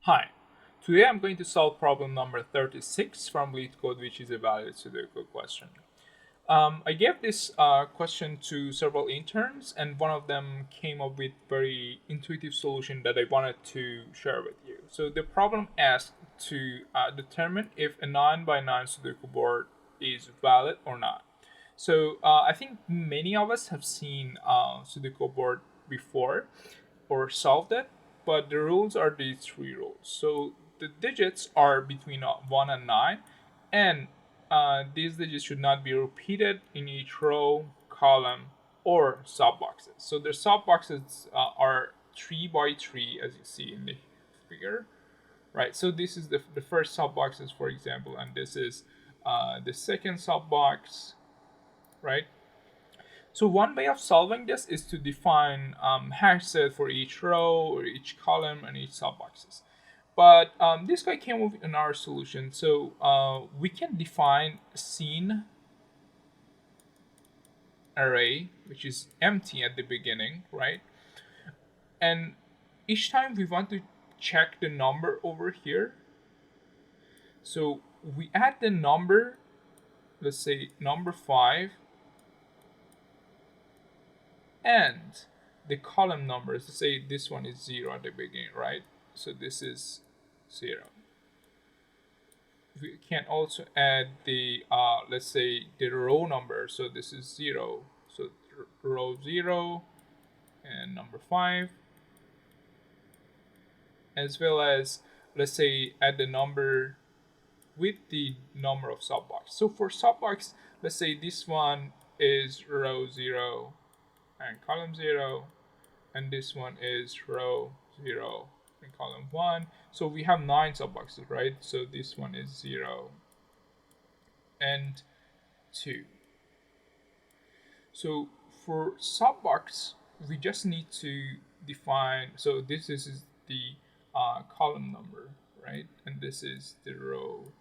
Hi, today I'm going to solve problem number 36 from Leetcode, which is a valid Sudoku question. I gave this question to several interns, and one of them came up with very intuitive solution that I wanted to share with you. So the problem asked to determine if a 9 by 9 Sudoku board is valid or not. So I think many of us have seen Sudoku board before or solved it, but the rules are these three rules. So the digits are between 1 and 9, and these digits should not be repeated in each row, column, or sub boxes. So the sub boxes are 3 by 3, as you see in the figure, right? So this is the first sub boxes, for example, and this is the second sub box, right? So one way of solving this is to define hash set for each row or each column and each subboxes. But this guy came up with another solution. So we can define a scene array, which is empty at the beginning, right? And each time we want to check the number over here, so we add the number, let's say number 5, and the column numbers. Let's say this one is 0 at the beginning, right? So this is 0. We can also add the let's say the row number. So this is 0. So row 0 and number 5, as well as, let's say, add the number with the number of subbox. So for subbox, let's say this one is row 0 and column 0, and this one is row 0 and column 1. So we have 9 subboxes, right? So this one is 0 and 2. So for subbox, we just need to define, so this is the column number, right? And this is the row.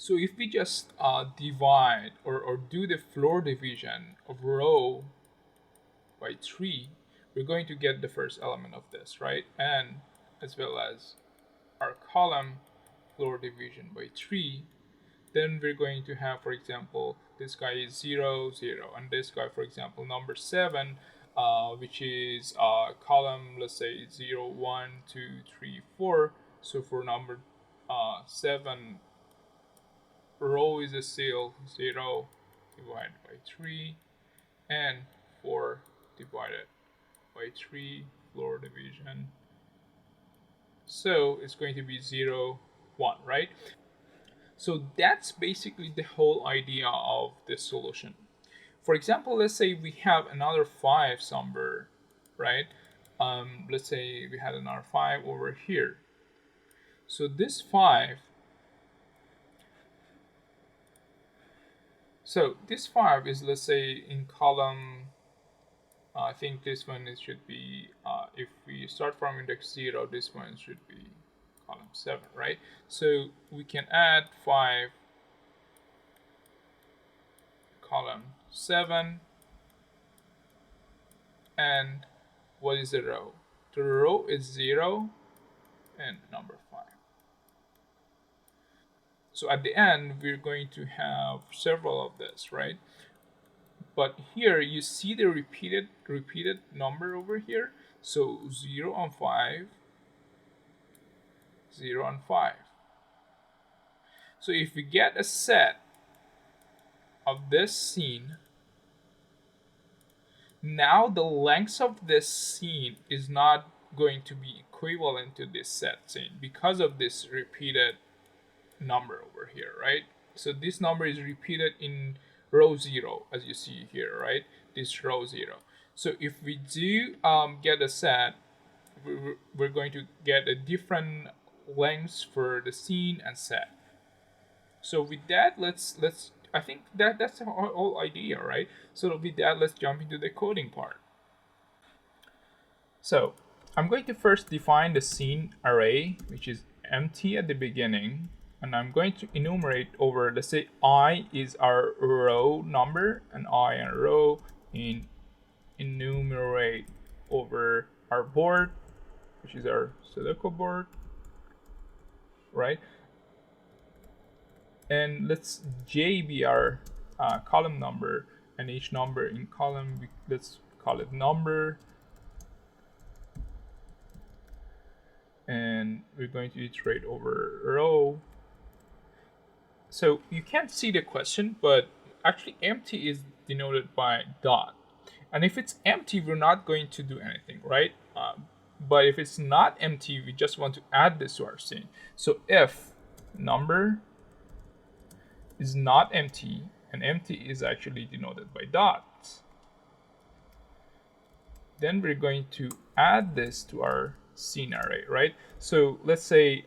So if we just divide or do the floor division of row by 3, we're going to get the first element of this, right? And as well as our column floor division by 3, then we're going to have, for example, this guy is 0, 0, and this guy, for example, number 7, which is column, let's say 0, 1, 2, 3, 4. So for number 7, row is still 0 divided by 3, and 4 divided by 3 floor division. So it's going to be 0, 1, right? So that's basically the whole idea of this solution. For example, let's say we have another 5 somewhere, right? Let's say we had another 5 over here. So this 5, so this 5 is, let's say, in column, I think this one should be, if we start from index 0, this one should be column 7, right? So we can add 5 column 7, and what is the row? The row is 0 and number 5. So at the end, we're going to have several of this, right? But here you see the repeated number over here. So 0 and 5, 0 and 5. So if we get a set of this scene, now the length of this scene is not going to be equivalent to this set scene because of this repeated number over here, right? So this number is repeated in row 0, as you see here, right? This row 0. So if we do get a set, we're going to get a different lengths for the scene and set. So with that, let's I think that's the whole idea, right? So with that, let's jump into the coding part. So I'm going to first define the scene array, which is empty at the beginning, and I'm going to enumerate over, let's say I is our row number, and I and row in enumerate over our board, which is our Sudoku board, right? And let's J be our column number, and each number in column, let's call it number. And we're going to iterate over row. So you can't see the question, but actually empty is denoted by dot. And if it's empty, we're not going to do anything, right? But if it's not empty, we just want to add this to our scene. So if number is not empty, and empty is actually denoted by dot, then we're going to add this to our scene array, right? So let's say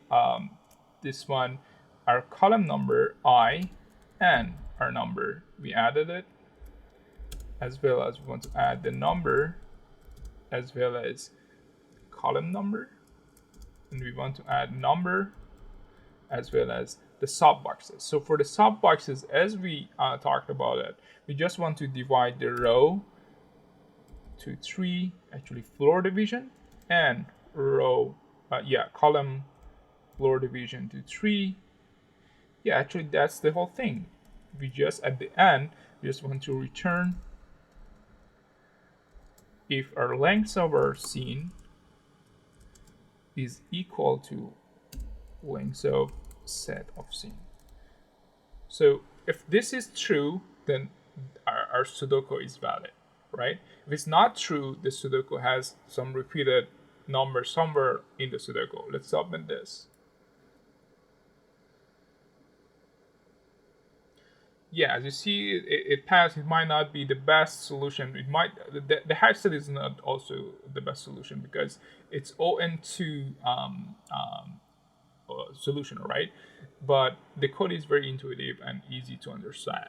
this one, our column number I and our number, we added it, as well as we want to add the number as well as column number, and we want to add number as well as the sub boxes. So for the sub boxes, as we talked about it, we just want to divide the row to 3, actually floor division, and row, column floor division to 3. Yeah, actually that's the whole thing. We just, at the end, we just want to return if our length of our scene is equal to length of set of scene. So if this is true, then our Sudoku is valid, right? If it's not true, the Sudoku has some repeated number somewhere in the Sudoku. Let's submit this. Yeah, as you see, it passed. It might not be the best solution. It might, the hash set is not also the best solution because it's ON2 solution, right? But the code is very intuitive and easy to understand.